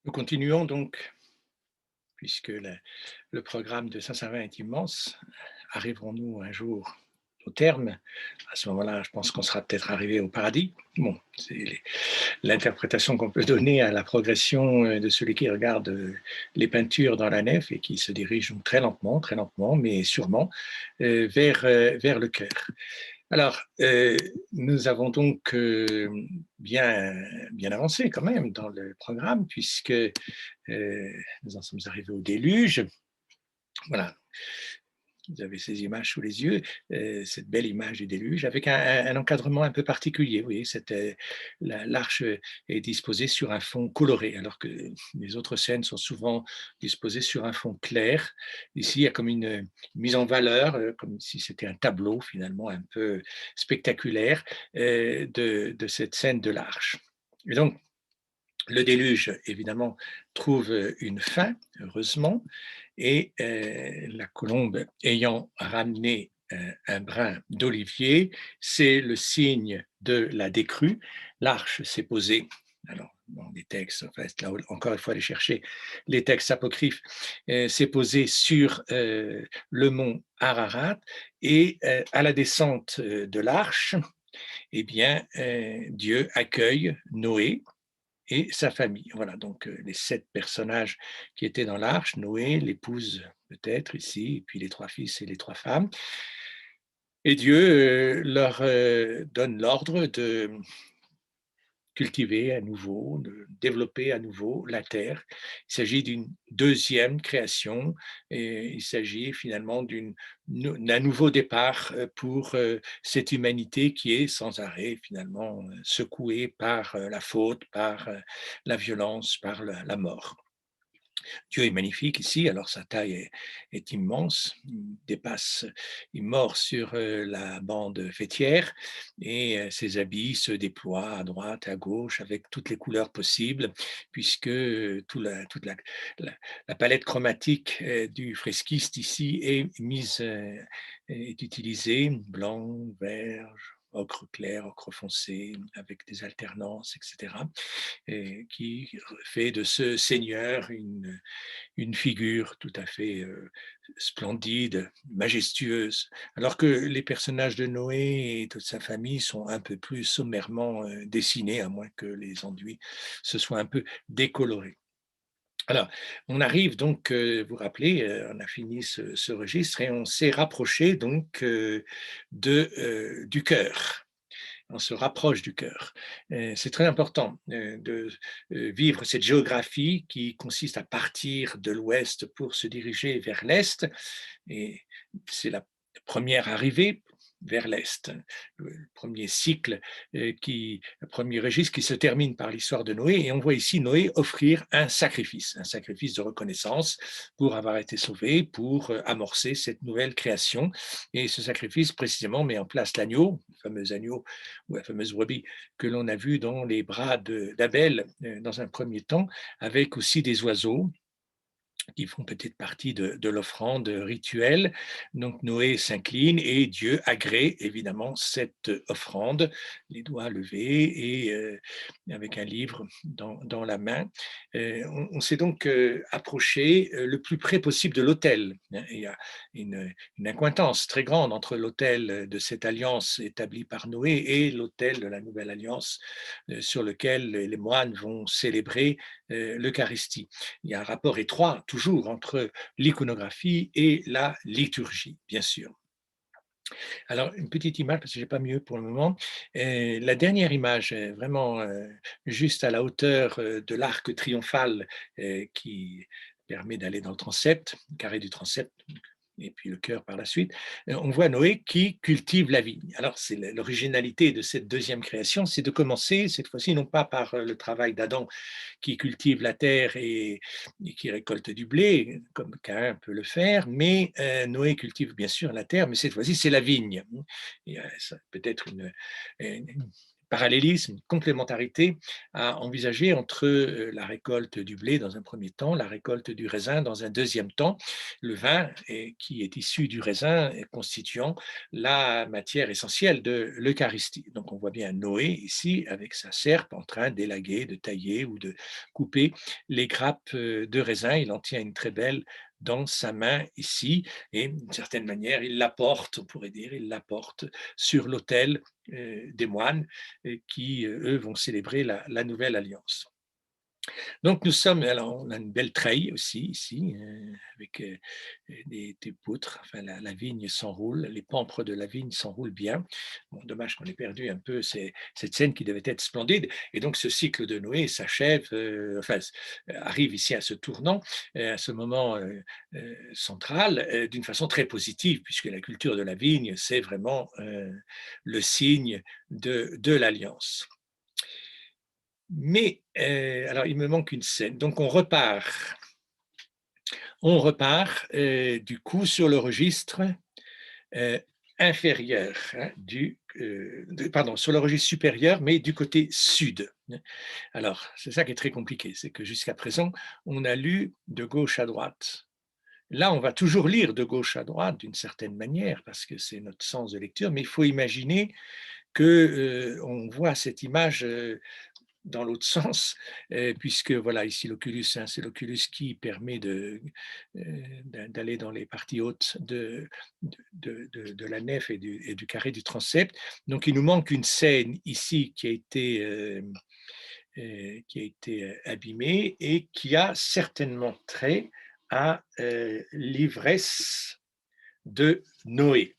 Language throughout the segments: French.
Nous continuons donc, puisque le programme de Saint-Savin est immense, arriverons-nous un jour au terme? À ce moment-là, je pense qu'on sera peut-être arrivé au paradis. Bon, c'est l'interprétation qu'on peut donner à la progression de celui qui regarde les peintures dans la nef et qui se dirige donc très lentement, mais sûrement vers le cœur. Alors, nous avons donc bien avancé quand même dans le programme, puisque nous en sommes arrivés au déluge. Voilà, vous avez ces images sous les yeux, cette belle image du déluge, avec un encadrement un peu particulier. Vous voyez, l'arche est disposée sur un fond coloré, alors que les autres scènes sont souvent disposées sur un fond clair. Ici, il y a comme une mise en valeur, comme si c'était un tableau finalement un peu spectaculaire de cette scène de l'arche. Et donc, le déluge, évidemment, trouve une fin, heureusement, et la colombe ayant ramené un brin d'olivier, c'est le signe de la décrue. L'arche s'est posée, alors dans les textes, en fait, là encore il faut aller chercher les textes apocryphes, s'est posée sur le mont Ararat, et à la descente de l'arche, eh bien, Dieu accueille Noé et sa famille. Voilà, donc les 7 personnages qui étaient dans l'arche, Noé, l'épouse peut-être ici, et puis les 3 fils et les 3 femmes. Et Dieu leur donne l'ordre de cultiver à nouveau, de développer à nouveau la terre. Il s'agit d'une deuxième création, et il s'agit finalement d'un nouveau départ pour cette humanité qui est sans arrêt finalement secouée par la faute, par la violence, par la mort. Dieu est magnifique ici, alors sa taille est immense, il mord sur la bande faîtière, et ses habits se déploient à droite, à gauche, avec toutes les couleurs possibles, puisque toute la palette chromatique du fresquiste ici est utilisée, blanc, vert, ocre clair, ocre foncé, avec des alternances, etc., et qui fait de ce Seigneur une figure tout à fait splendide, majestueuse, alors que les personnages de Noé et toute sa famille sont un peu plus sommairement dessinés, à moins que les enduits se soient un peu décolorés. Alors, on arrive donc, vous vous rappelez, on a fini ce registre et on s'est rapproché donc du cœur. On se rapproche du cœur. C'est très important de vivre cette géographie qui consiste à partir de l'ouest pour se diriger vers l'est. Et c'est la première arrivée vers l'est, le premier cycle, le premier registre qui se termine par l'histoire de Noé. Et on voit ici Noé offrir un sacrifice de reconnaissance pour avoir été sauvé, pour amorcer cette nouvelle création. Et ce sacrifice, précisément, met en place l'agneau, le fameux agneau ou la fameuse brebis que l'on a vu dans les bras d'Abel dans un premier temps, avec aussi des oiseaux qui font peut-être partie de l'offrande rituelle. Donc Noé s'incline et Dieu agrée évidemment cette offrande, les doigts levés et avec un livre dans la main. On s'est donc approché le plus près possible de l'autel. Il y a une accointance très grande entre l'autel de cette alliance établie par Noé et l'autel de la nouvelle alliance sur lequel les moines vont célébrer l'Eucharistie. Il y a un rapport étroit toujours entre l'iconographie et la liturgie, bien sûr. Alors, une petite image, parce que j'ai pas mieux pour le moment. La dernière image est vraiment juste à la hauteur de l'arc triomphal qui permet d'aller dans le transept, le carré du transept, et puis le cœur par la suite. On voit Noé qui cultive la vigne. Alors, c'est l'originalité de cette deuxième création, c'est de commencer cette fois-ci non pas par le travail d'Adam qui cultive la terre et qui récolte du blé, comme Caïn peut le faire, mais Noé cultive bien sûr la terre, mais cette fois-ci c'est la vigne. Et ça peut être une parallélisme, une complémentarité à envisager entre la récolte du blé dans un premier temps, la récolte du raisin dans un deuxième temps, le vin qui est issu du raisin constituant la matière essentielle de l'Eucharistie. Donc on voit bien Noé ici avec sa serpe en train d'élaguer, de tailler ou de couper les grappes de raisin. Il en tient une très belle dans sa main ici et d'une certaine manière il l'apporte, on pourrait dire, il l'apporte sur l'autel des moines qui, eux, vont célébrer la nouvelle alliance. Donc nous sommes, alors on a une belle treille aussi ici, avec des poutres, enfin la vigne s'enroule, les pampres de la vigne s'enroulent bien. Bon, dommage qu'on ait perdu un peu cette scène qui devait être splendide. Et donc ce cycle de Noé s'achève, arrive ici à ce tournant, à ce moment central, d'une façon très positive, puisque la culture de la vigne, c'est vraiment le signe de l'alliance. Mais alors, il me manque une scène. Donc, du coup sur le registre euh, inférieur, hein, pardon, sur le registre supérieur, mais du côté sud. Alors, c'est ça qui est très compliqué, c'est que jusqu'à présent, on a lu de gauche à droite. Là, on va toujours lire de gauche à droite d'une certaine manière, parce que c'est notre sens de lecture, mais il faut imaginer que on voit cette image dans l'autre sens, puisque voilà, ici l'oculus, hein, c'est l'oculus qui permet d'aller dans les parties hautes de la nef et du carré du transept. Donc il nous manque une scène ici qui a été abîmée et qui a certainement trait à l'ivresse de Noé.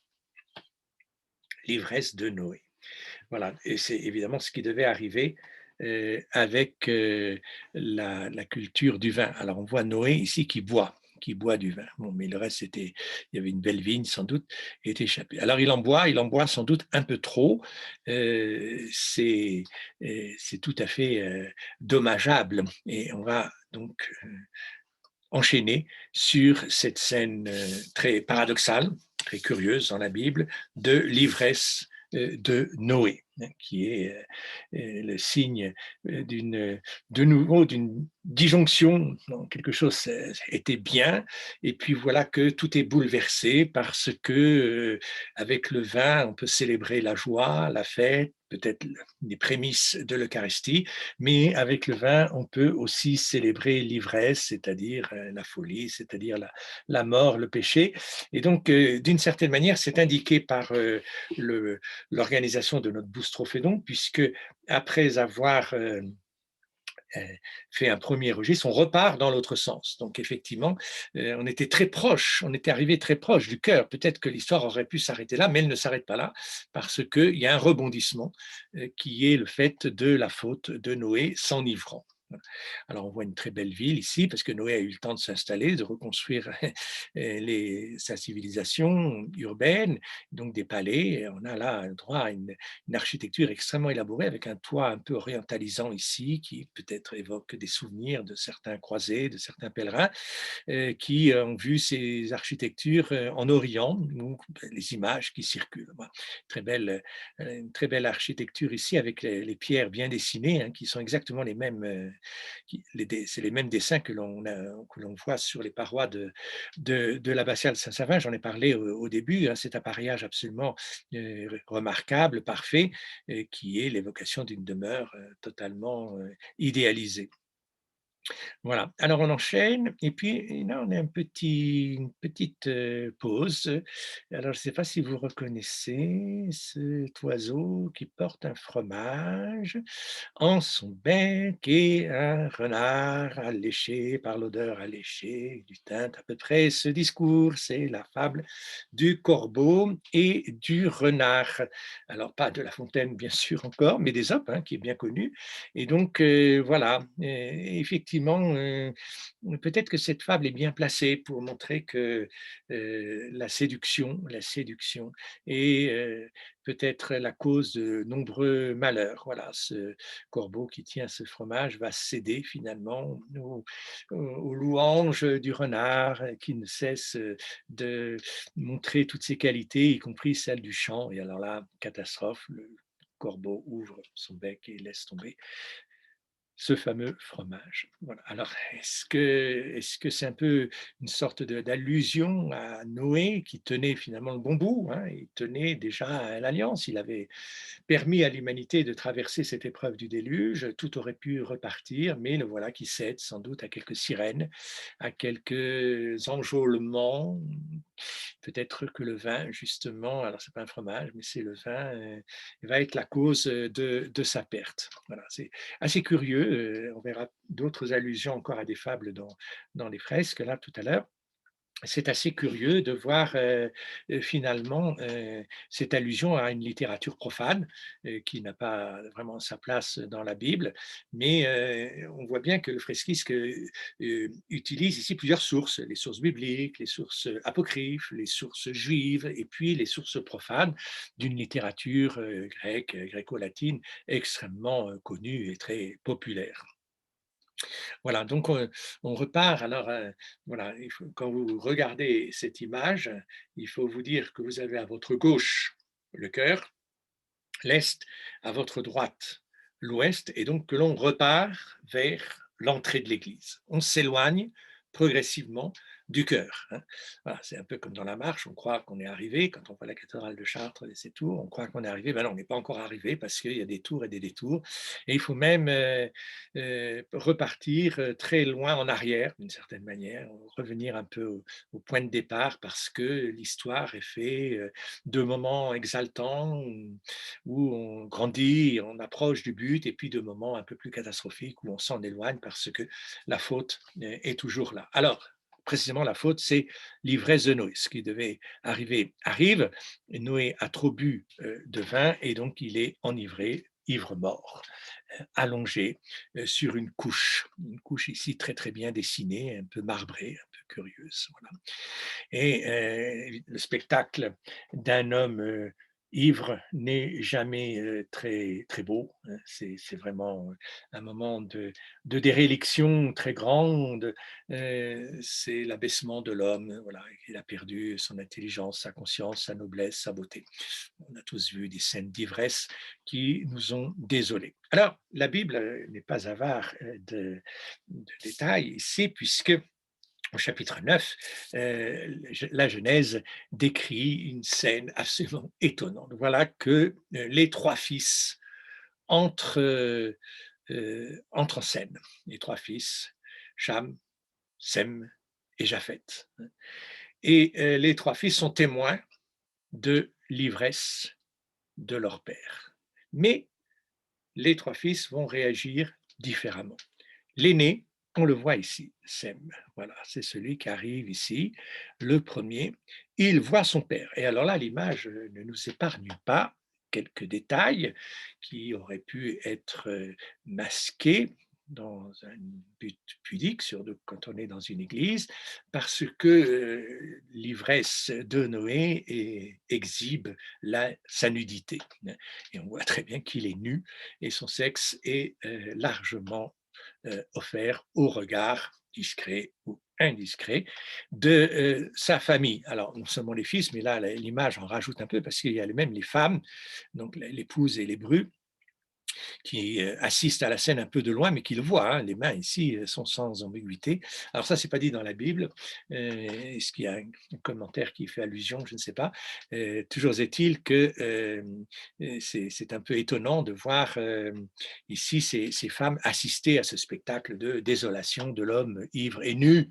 L'ivresse de Noé. Voilà, et c'est évidemment ce qui devait arriver avec la culture du vin. Alors on voit Noé ici qui boit du vin. Bon, mais le reste, il y avait une belle vigne sans doute, et est échappé. Alors il en boit sans doute un peu trop. C'est tout à fait dommageable. Et on va donc enchaîner sur cette scène très paradoxale, très curieuse dans la Bible, de l'ivresse de Noé, hein, qui est le signe de nouveau d'une disjonction. Quelque chose était bien, et puis voilà que tout est bouleversé parce que avec le vin, on peut célébrer la joie, la fête, peut-être les prémices de l'Eucharistie, mais avec le vin, on peut aussi célébrer l'ivresse, c'est-à-dire la folie, c'est-à-dire la mort, le péché. Et donc, d'une certaine manière, c'est indiqué par l'organisation de notre boustrophédon, puisque après avoir fait un premier registre, on repart dans l'autre sens. Donc effectivement, on était très proche, on était arrivé très proche du cœur. Peut-être que l'histoire aurait pu s'arrêter là, mais elle ne s'arrête pas là, parce qu'il y a un rebondissement qui est le fait de la faute de Noé s'enivrant. Alors on voit une très belle ville ici, parce que Noé a eu le temps de s'installer, de reconstruire sa civilisation urbaine, donc des palais. On a là droit à une architecture extrêmement élaborée, avec un toit un peu orientalisant ici, qui peut-être évoque des souvenirs de certains croisés, de certains pèlerins, qui ont vu ces architectures en Orient, ou les images qui circulent. Voilà. Une très belle architecture ici, avec les pierres bien dessinées, hein, qui sont exactement les mêmes, c'est les mêmes dessins que l'on voit sur les parois de l'abbatiale de Saint-Savin. J'en ai parlé au début, hein, cet appareillage absolument remarquable, parfait, qui est l'évocation d'une demeure totalement idéalisée. Voilà, alors on enchaîne et puis là on a une petite pause. Alors je ne sais pas si vous reconnaissez cet oiseau qui porte un fromage en son bec et un renard alléché par l'odeur alléchée du thym. À peu près ce discours, c'est la fable du corbeau et du renard. Alors pas de La Fontaine bien sûr encore, mais d'Ésope, hein, qui est bien connu. Et donc voilà, effectivement, peut-être que cette fable est bien placée pour montrer que la séduction est peut-être la cause de nombreux malheurs. Voilà, ce corbeau qui tient ce fromage va céder finalement aux louanges du renard qui ne cesse de montrer toutes ses qualités, y compris celles du chant. Et alors là, catastrophe, corbeau ouvre son bec et laisse tomber ce fameux fromage. Voilà. Alors, est-ce que c'est un peu une sorte d'allusion à Noé qui tenait finalement le bon bout, hein? Il tenait déjà à l'alliance, il avait permis à l'humanité de traverser cette épreuve du déluge, tout aurait pu repartir, mais le voilà qui cède sans doute à quelques sirènes, à quelques enjôlements. Peut-être que le vin, justement, alors c'est pas un fromage, mais c'est le vin, va être la cause de sa perte. Voilà, c'est assez curieux. On verra d'autres allusions encore à des fables dans les fresques, là, tout à l'heure. C'est assez curieux de voir, finalement, cette allusion à une littérature profane, qui n'a pas vraiment sa place dans la Bible. Mais, on voit bien que le fresquiste, utilise ici plusieurs sources, les sources bibliques, les sources apocryphes, les sources juives et puis les sources profanes d'une littérature, grecque, gréco-latine extrêmement, connue et très populaire. Voilà, donc on repart alors, voilà, quand vous regardez cette image, il faut vous dire que vous avez à votre gauche le cœur, l'est, à votre droite l'ouest, et donc que l'on repart vers l'entrée de l'église. On s'éloigne progressivement du cœur, hein. Voilà, c'est un peu comme dans la marche, on croit qu'on est arrivé, quand on voit la cathédrale de Chartres et ses tours, on croit qu'on est arrivé, ben non, on n'est pas encore arrivé parce qu'il y a des tours et des détours, et il faut même repartir très loin en arrière, d'une certaine manière, revenir un peu au point de départ parce que l'histoire est faite de moments exaltants où on grandit, on approche du but, et puis de moments un peu plus catastrophiques où on s'en éloigne parce que la faute est toujours là. Alors, précisément, la faute, c'est l'ivresse de Noé. Ce qui devait arriver arrive. Noé a trop bu de vin et donc il est enivré, ivre mort, allongé sur une couche ici très très bien dessinée, un peu marbrée, un peu curieuse. Voilà. Et le spectacle d'un homme ivre n'est jamais très, très beau, hein. C'est vraiment un moment de déréliction très grande. C'est l'abaissement de l'homme. Voilà. Il a perdu son intelligence, sa conscience, sa noblesse, sa beauté. On a tous vu des scènes d'ivresse qui nous ont désolés. Alors, la Bible n'est pas avare de détails ici, puisque au chapitre 9, la Genèse décrit une scène absolument étonnante. Voilà que les trois fils entrent, entrent en scène. Les trois fils, Cham, Sem et Japheth. Et les trois fils sont témoins de l'ivresse de leur père. Mais les trois fils vont réagir différemment. L'aîné, on le voit ici, Sem, voilà, c'est celui qui arrive ici, le premier. Il voit son père. Et alors là, l'image ne nous épargne pas quelques détails qui auraient pu être masqués dans un but pudique, surtout quand on est dans une église, parce que l'ivresse de Noé exhibe sa nudité. Et on voit très bien qu'il est nu et son sexe est largement offert au regard discret ou indiscret de sa famille. Alors, non seulement les fils, mais là, l'image en rajoute un peu parce qu'il y a même les femmes, donc l'épouse et les brus, qui assistent à la scène un peu de loin, mais qui le voient, hein. Les mains ici sont sans ambiguïté. Alors ça, c'est pas dit dans la Bible. Est-ce qu'il y a un commentaire qui fait allusion? Je ne sais pas. Toujours est-il que c'est un peu étonnant de voir ici ces femmes assister à ce spectacle de désolation de l'homme ivre et nu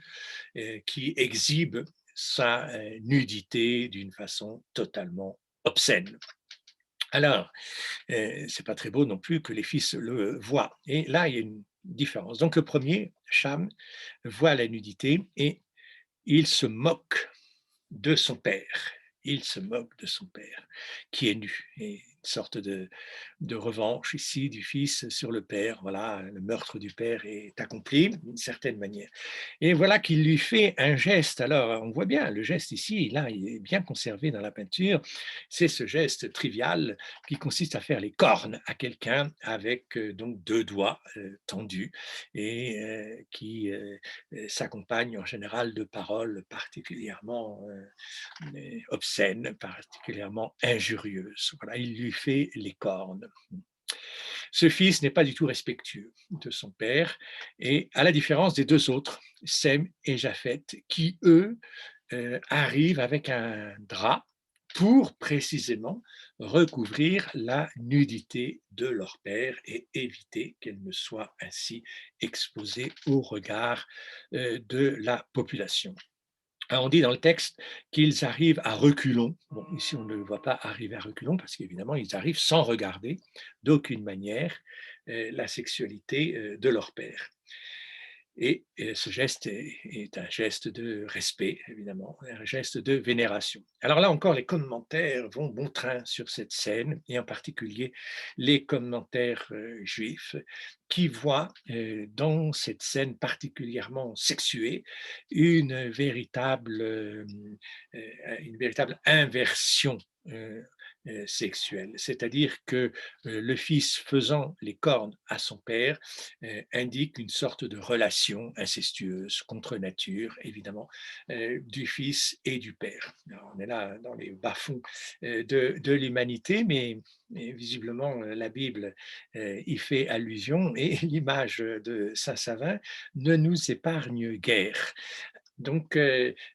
qui exhibe sa nudité d'une façon totalement obscène. Alors, c'est pas très beau non plus que les fils le voient. Et là, il y a une différence. Donc le premier, Cham, voit la nudité et il se moque de son père. Il se moque de son père, qui est nu. Et une sorte de revanche ici du fils sur le père. Voilà, le meurtre du père est accompli d'une certaine manière. Et voilà qu'il lui fait un geste. Alors, on voit bien le geste ici, là, il est bien conservé dans la peinture. C'est ce geste trivial qui consiste à faire les cornes à quelqu'un avec donc deux doigts tendus et qui s'accompagne en général de paroles particulièrement obscènes, particulièrement injurieuses. Voilà, il lui fait les cornes. Ce fils n'est pas du tout respectueux de son père, et à la différence des deux autres, Sem et Japhet, qui eux arrivent avec un drap pour précisément recouvrir la nudité de leur père et éviter qu'elle ne soit ainsi exposée au regard de la population. Alors, on dit dans le texte qu'ils arrivent à reculons. Bon, ici, on ne le voit pas arriver à reculons parce qu'évidemment, ils arrivent sans regarder d'aucune manière la sexualité de leur père. Et ce geste est un geste de respect, évidemment, un geste de vénération. Alors là encore, les commentaires vont bon train sur cette scène, et en particulier les commentaires juifs, qui voient dans cette scène particulièrement sexuée une véritable inversion sexuelle. C'est-à-dire que le fils faisant les cornes à son père indique une sorte de relation incestueuse contre nature, évidemment, du fils et du père. Alors, on est là dans les bas-fonds de l'humanité, mais visiblement la Bible y fait allusion et l'image de Saint Savin ne nous épargne guère. Donc,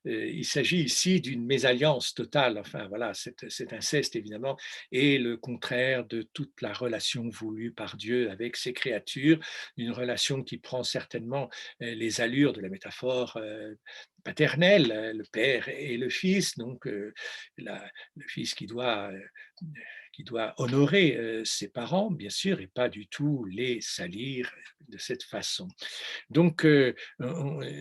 il s'agit ici d'une mésalliance totale. Enfin, voilà, cet inceste, évidemment, est le contraire de toute la relation voulue par Dieu avec ses créatures, une relation qui prend certainement les allures de la métaphore paternelle, le père et le fils, donc le fils qui doit honorer ses parents, bien sûr, et pas du tout les salir de cette façon. Donc,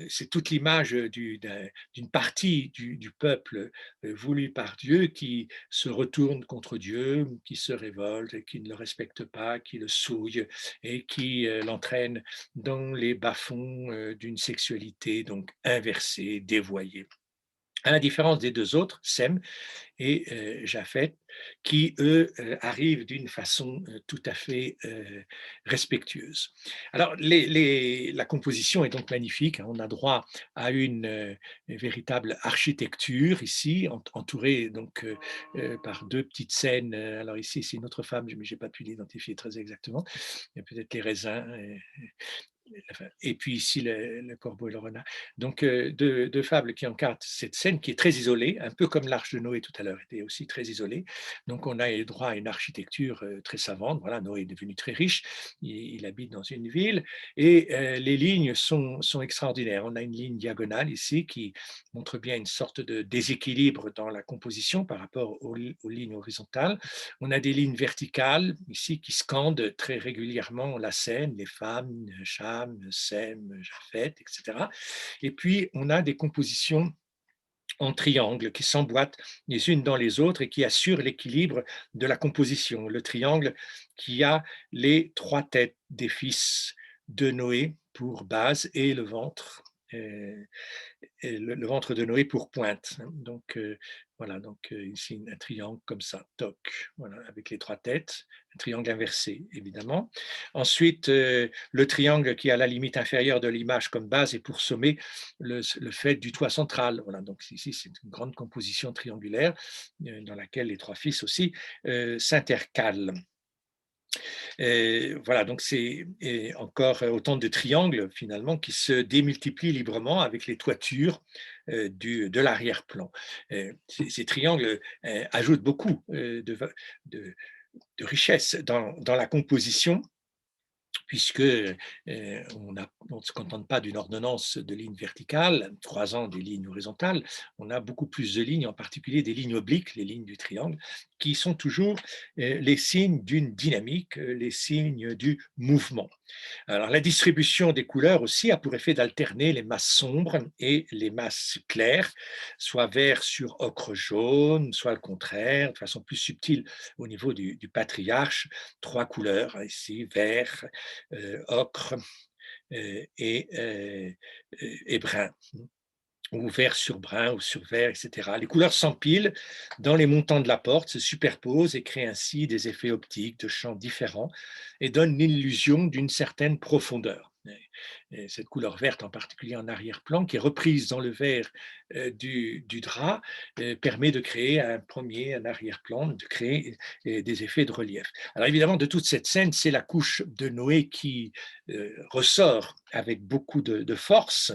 c'est toute l'image d'une partie du peuple voulu par Dieu qui se retourne contre Dieu, qui se révolte, qui ne le respecte pas, qui le souille et qui l'entraîne dans les bas-fonds d'une sexualité donc inversée, dévoyée. À la différence des deux autres, Sem et Japhet, qui, eux, arrivent d'une façon tout à fait respectueuse. Alors, la composition est donc magnifique. Hein. On a droit à une véritable architecture ici, entourée donc par deux petites scènes. Alors ici, c'est une autre femme, mais je n'ai pas pu l'identifier très exactement. Il y a peut-être les raisins. Et puis ici le corbeau et le renard. Donc deux fables qui encadrent cette scène qui est très isolée, un peu comme l'arche de Noé tout à l'heure était aussi très isolée. Donc on a le droit à une architecture très savante. Voilà, Noé est devenu très riche, il habite dans une ville et les lignes sont extraordinaires. On a une ligne diagonale ici qui montre bien une sorte de déséquilibre dans la composition par rapport aux lignes horizontales. On a des lignes verticales ici qui scandent très régulièrement la scène, les femmes, Cham, Sem, Japhet, etc. Et puis, on a des compositions en triangle qui s'emboîtent les unes dans les autres et qui assurent l'équilibre de la composition. Le triangle qui a les trois têtes des fils de Noé pour base et le ventre et le ventre de Noé pour pointe. Donc voilà, donc ici un triangle comme ça, toc, voilà, avec les trois têtes, un triangle inversé évidemment. Ensuite, le triangle qui a la limite inférieure de l'image comme base et pour sommet le fait du toit central. Voilà, donc ici c'est une grande composition triangulaire dans laquelle les trois fils aussi s'intercalent. Et voilà, donc c'est encore autant de triangles finalement qui se démultiplient librement avec les toitures de l'arrière-plan. Ces triangles ajoutent beaucoup de richesse dans la composition puisque on ne se contente pas d'une ordonnance de lignes verticales croisant des lignes horizontales, on a beaucoup plus de lignes, en particulier des lignes obliques, les lignes du triangle, qui sont toujours les signes d'une dynamique, les signes du mouvement. Alors, la distribution des couleurs aussi a pour effet d'alterner les masses sombres et les masses claires, soit vert sur ocre jaune, soit le contraire, de façon plus subtile au niveau du patriarche, trois couleurs, ici, vert, ocre et brun ou vert sur brun ou sur vert, etc. Les couleurs s'empilent dans les montants de la porte, se superposent et créent ainsi des effets optiques de champs différents et donnent l'illusion d'une certaine profondeur. cette couleur verte en particulier en arrière-plan, qui est reprise dans le vert du drap, permet de créer un arrière-plan, de créer des effets de relief. Alors évidemment, de toute cette scène, c'est la couche de Noé qui ressort avec beaucoup de force,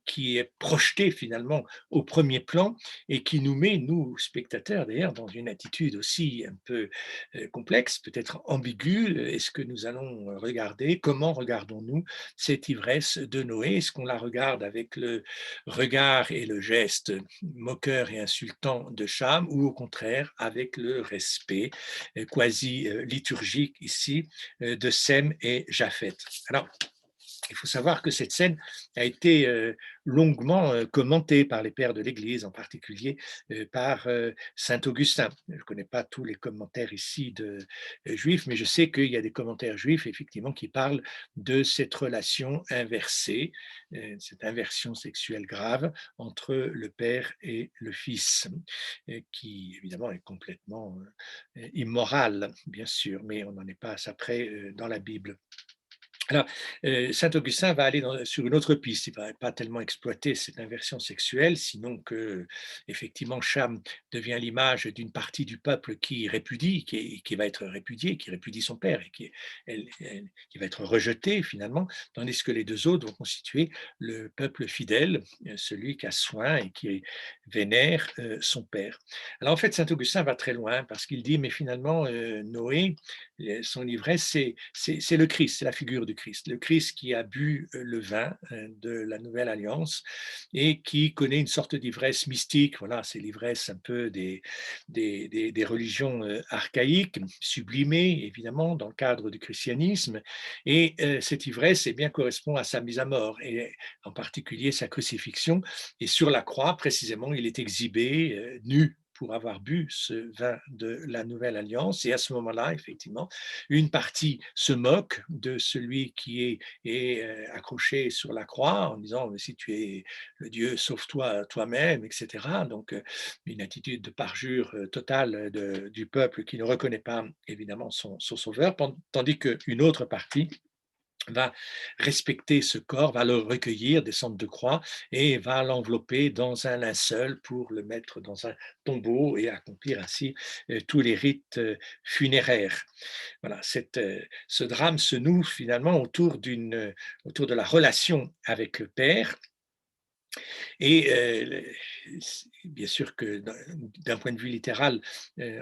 qui est projetée finalement au premier plan et qui nous met, nous, spectateurs d'ailleurs, dans une attitude aussi un peu complexe, peut-être ambiguë. Est-ce que nous allons regarder, comment regardons-nous cette ivresse de Noé? Est-ce qu'on la regarde avec le regard et le geste moqueur et insultant de Cham, ou au contraire avec le respect quasi liturgique ici de Sem et Japheth? Alors, il faut savoir que cette scène a été longuement commentée par les pères de l'Église, en particulier par saint Augustin. Je ne connais pas tous les commentaires ici de juifs, mais je sais qu'il y a des commentaires juifs effectivement qui parlent de cette relation inversée, cette inversion sexuelle grave entre le père et le fils, qui évidemment est complètement immorale, bien sûr, mais on n'en est pas à ça près dans la Bible. Alors, saint Augustin va aller sur une autre piste. Il ne va pas tellement exploiter cette inversion sexuelle, sinon que, effectivement, Cham devient l'image d'une partie du peuple qui répudie, qui va être répudié, qui répudie son père et qui va être rejeté finalement, tandis que les deux autres vont constituer le peuple fidèle, celui qui a soin et qui vénère son père. Alors en fait, saint Augustin va très loin parce qu'il dit, mais finalement, Noé, son ivresse, c'est le Christ, c'est la figure du Christ. Le Christ qui a bu le vin de la nouvelle alliance et qui connaît une sorte d'ivresse mystique. Voilà, c'est l'ivresse un peu des religions archaïques, sublimées évidemment dans le cadre du christianisme. Et cette ivresse, eh bien, correspond à sa mise à mort et en particulier sa crucifixion. Et sur la croix, précisément, il est exhibé nu pour avoir bu ce vin de la nouvelle alliance. Et à ce moment-là, effectivement, une partie se moque de celui qui est accroché sur la croix en disant, mais si tu es le Dieu, sauve-toi toi-même, etc. Donc, une attitude de parjure totale du peuple qui ne reconnaît pas évidemment son sauveur, tandis qu'une autre partie va respecter ce corps, va le recueillir, descendre de croix, et va l'envelopper dans un linceul pour le mettre dans un tombeau et accomplir ainsi tous les rites funéraires. Voilà, ce drame se noue finalement autour de la relation avec le Père, et bien sûr que d'un point de vue littéral,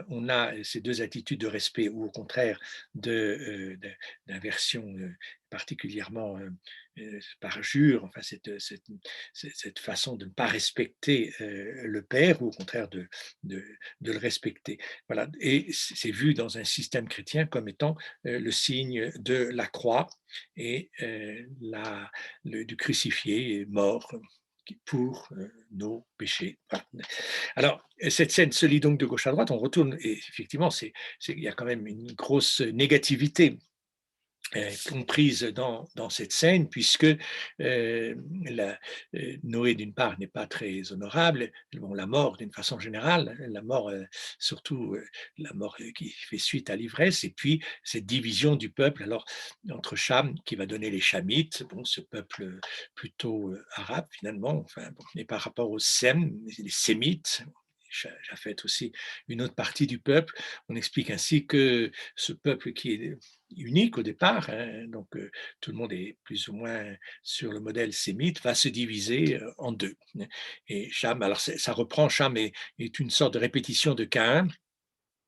on a ces deux attitudes de respect ou au contraire d'inversion particulièrement par jure, enfin cette façon de ne pas respecter le père ou au contraire de, de le respecter. Voilà. Et c'est vu dans un système chrétien comme étant le signe de la croix et du crucifié mort pour nos péchés. Voilà. Alors, cette scène se lit donc de gauche à droite, on retourne, et effectivement, il y a quand même une grosse négativité comprise dans cette scène, puisque la, Noé, d'une part, n'est pas très honorable. Bon, la mort, d'une façon générale, la mort, surtout la mort qui fait suite à l'ivresse, et puis cette division du peuple, alors entre Cham, qui va donner les Chamites, bon, ce peuple plutôt arabe finalement, enfin, bon, et par rapport aux Sem, les Sémites, Japheth aussi, une autre partie du peuple. On explique ainsi que ce peuple qui est unique au départ, hein, donc tout le monde est plus ou moins sur le modèle sémite, va se diviser en deux. Et Cham, alors ça reprend, Cham est une sorte de répétition de Caïn,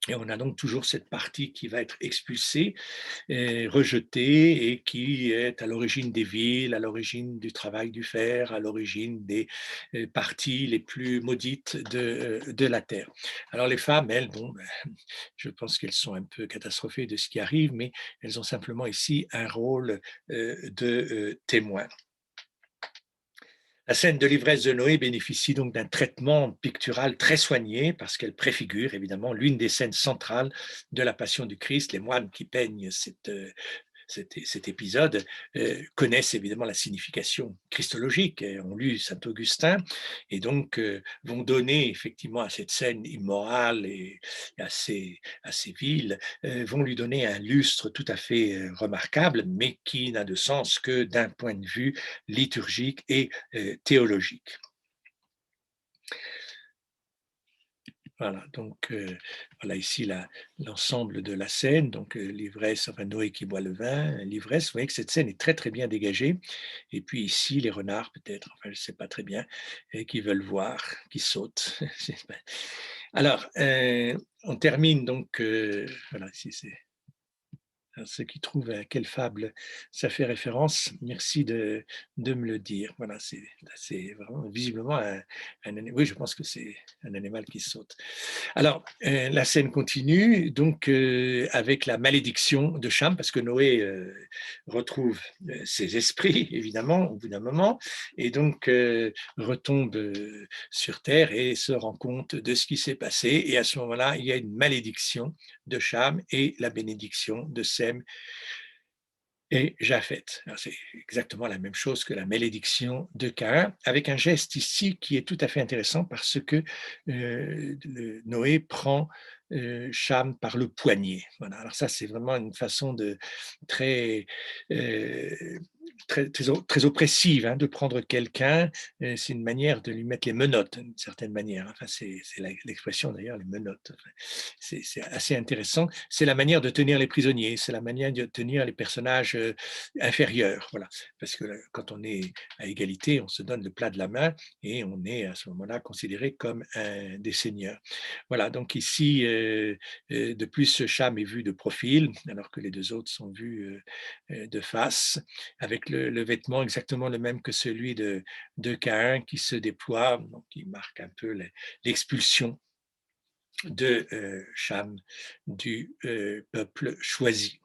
et on a donc toujours cette partie qui va être expulsée, rejetée, et qui est à l'origine des villes, à l'origine du travail du fer, à l'origine des parties les plus maudites de la terre. Alors les femmes, elles, bon, ben, je pense qu'elles sont un peu catastrophées de ce qui arrive, mais elles ont simplement ici un rôle de témoin. La scène de l'ivresse de Noé bénéficie donc d'un traitement pictural très soigné parce qu'elle préfigure évidemment l'une des scènes centrales de la Passion du Christ, les moines qui peignent cet épisode connaissent évidemment la signification christologique, et ont lu saint Augustin, et donc vont donner effectivement à cette scène immorale et assez vile, vont lui donner un lustre tout à fait remarquable, mais qui n'a de sens que d'un point de vue liturgique et théologique. Voilà, donc voilà ici l'ensemble de la scène, donc l'ivresse, enfin Noé qui boit le vin, l'ivresse, vous voyez que cette scène est très très bien dégagée. Et puis ici, les renards peut-être, enfin je ne sais pas très bien, et qui veulent voir, qui sautent. Alors, on termine donc, voilà, ici c'est ceux qui trouvent à quelle fable ça fait référence, merci de me le dire. Voilà, c'est vraiment visiblement oui, je pense que c'est un animal qui saute. Alors, la scène continue donc avec la malédiction de Cham, parce que Noé retrouve ses esprits, évidemment, au bout d'un moment, et donc retombe sur terre et se rend compte de ce qui s'est passé. Et à ce moment-là, il y a une malédiction de Cham et la bénédiction de Sem et Japhet. C'est exactement la même chose que la malédiction de Caïn, avec un geste ici qui est tout à fait intéressant parce que Noé prend Cham par le poignet. Voilà. Alors ça, c'est vraiment une façon de très, euh, très oppressive de prendre quelqu'un. C'est une manière de lui mettre les menottes, d'une certaine manière. Enfin, c'est l'expression d'ailleurs, les menottes. Enfin, c'est assez intéressant. C'est la manière de tenir les prisonniers, c'est la manière de tenir les personnages inférieurs. Voilà. Parce que quand on est à égalité, on se donne le plat de la main et on est à ce moment-là considéré comme un des seigneurs. Voilà, donc ici, de plus, Cham est vu de profil, alors que les deux autres sont vus de face, avec le vêtement exactement le même que celui de Caïn qui se déploie, donc qui marque un peu l'expulsion de Cham du peuple choisi.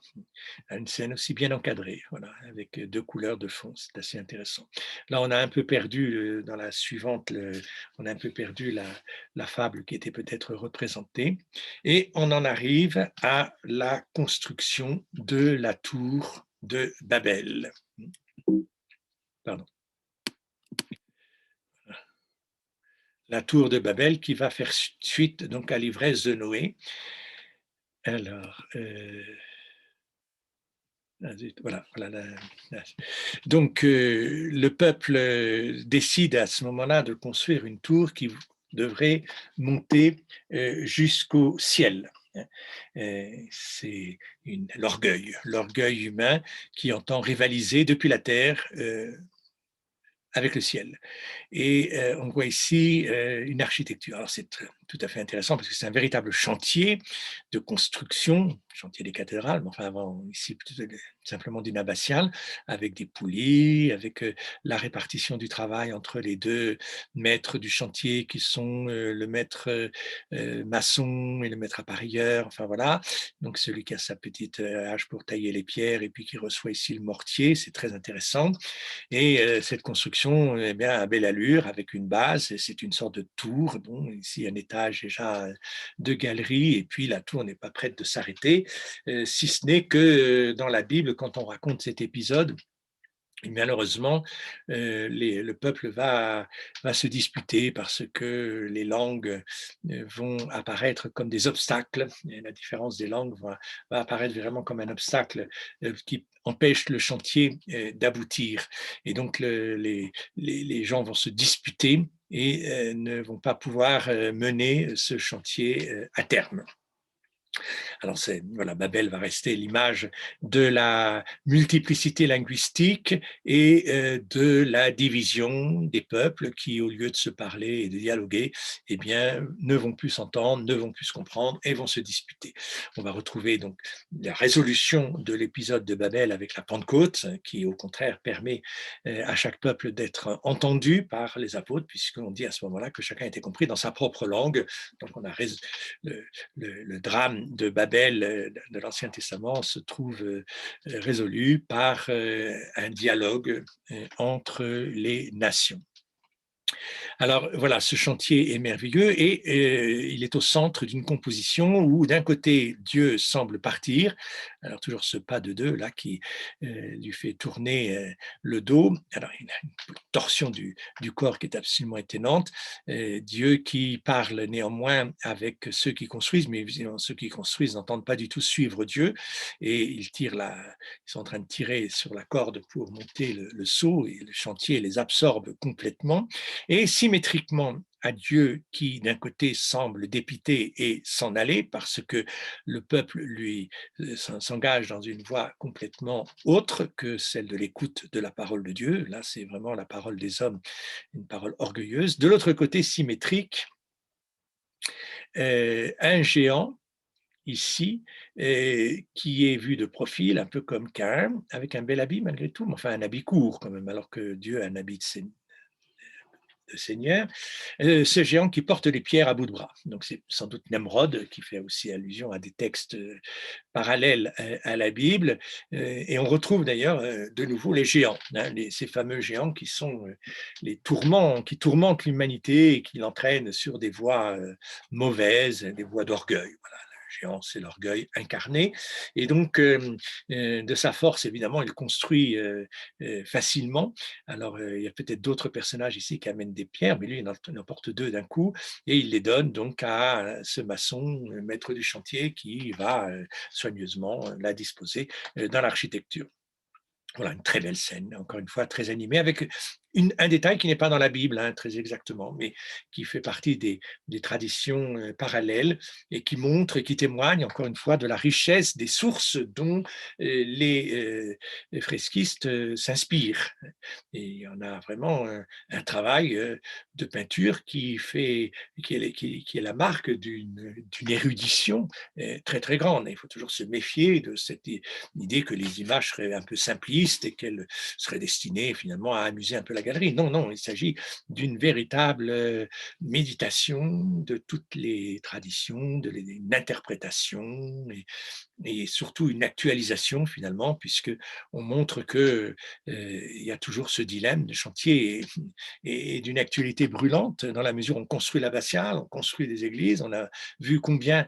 Une scène aussi bien encadrée, voilà, avec deux couleurs de fond, c'est assez intéressant. Là, on a un peu perdu, dans la suivante, on a un peu perdu la fable qui était peut-être représentée, et on en arrive à la construction de la tour de Babel. Pardon. La tour de Babel qui va faire suite donc à l'ivresse de Noé. Alors, voilà, donc le peuple décide à ce moment-là de construire une tour qui devrait monter jusqu'au ciel. C'est l'orgueil humain qui entend rivaliser depuis la terre avec le ciel. Et on voit ici une architecture. Alors c'est tout à fait intéressant parce que c'est un véritable chantier de construction, chantier des cathédrales, mais enfin avant ici simplement d'une abbatiale, avec des poulies, avec la répartition du travail entre les deux maîtres du chantier qui sont le maître maçon et le maître appareilleur, enfin voilà. Donc celui qui a sa petite hache pour tailler les pierres et puis qui reçoit ici le mortier, c'est très intéressant. Et cette construction eh bien, a belle allure avec une base, c'est une sorte de tour, bon, ici un étage déjà de galerie, et puis la tour n'est pas prête de s'arrêter, si ce n'est que dans la Bible, quand on raconte cet épisode, et malheureusement, le peuple va se disputer parce que les langues vont apparaître comme des obstacles. Et la différence des langues va apparaître vraiment comme un obstacle qui empêche le chantier d'aboutir. Et donc, les gens vont se disputer et ne vont pas pouvoir mener ce chantier à terme. Alors, voilà, Babel va rester l'image de la multiplicité linguistique et de la division des peuples qui, au lieu de se parler et de dialoguer, eh bien, ne vont plus s'entendre, ne vont plus se comprendre et vont se disputer. On va retrouver donc la résolution de l'épisode de Babel avec la Pentecôte, qui, au contraire, permet à chaque peuple d'être entendu par les apôtres, puisqu'on dit à ce moment-là que chacun était compris dans sa propre langue. Donc, on a le drame de Babel de l'Ancien Testament se trouve résolu par un dialogue entre les nations. Alors voilà, ce chantier est merveilleux et il est au centre d'une composition où d'un côté Dieu semble partir Alors toujours ce pas de deux là qui lui fait tourner le dos. Alors il a une torsion du corps qui est absolument étonnante. Dieu qui parle néanmoins avec ceux qui construisent, mais évidemment, ceux qui construisent n'entendent pas du tout suivre Dieu et ils sont en train de tirer sur la corde pour monter le seau et le chantier les absorbe complètement. Et symétriquement à Dieu qui d'un côté semble dépité et s'en aller parce que le peuple lui s'engage dans une voie complètement autre que celle de l'écoute de la parole de Dieu. Là, c'est vraiment la parole des hommes, une parole orgueilleuse. De l'autre côté, symétrique, un géant ici, qui est vu de profil, un peu comme Caïn, avec un bel habit malgré tout, mais enfin un habit court quand même, alors que Dieu a un habit de Seigneur, ce géant qui porte les pierres à bout de bras. Donc c'est sans doute Nemrod, qui fait aussi allusion à des textes parallèles à la Bible, et on retrouve d'ailleurs de nouveau les géants, hein, ces fameux géants qui sont les tourments, qui tourmentent l'humanité et qui l'entraînent sur des voies mauvaises, des voies d'orgueil. Voilà, géant, c'est l'orgueil incarné. Et donc, de sa force, évidemment, il construit facilement. Alors, il y a peut-être d'autres personnages ici qui amènent des pierres, mais lui, il en porte deux d'un coup, et il les donne donc à ce maçon, maître du chantier, qui va soigneusement la disposer dans l'architecture. Voilà, une très belle scène, encore une fois, très animée, avec un détail qui n'est pas dans la Bible, hein, très exactement, mais qui fait partie des traditions parallèles et qui montre et qui témoigne, encore une fois, de la richesse des sources dont les fresquistes s'inspirent. Et il y en a vraiment un travail de peinture qui est la marque d'une érudition très, très grande. Il faut toujours se méfier de cette idée que les images seraient un peu simplistes et qu'elles seraient destinées finalement à amuser un peu la galerie. Non, non, il s'agit d'une véritable méditation de toutes les traditions, d'une interprétation et surtout une actualisation finalement, puisque on montre que il y a toujours ce dilemme de chantier et d'une actualité brûlante dans la mesure où on construit l'abbatiale, on construit des églises, on a vu combien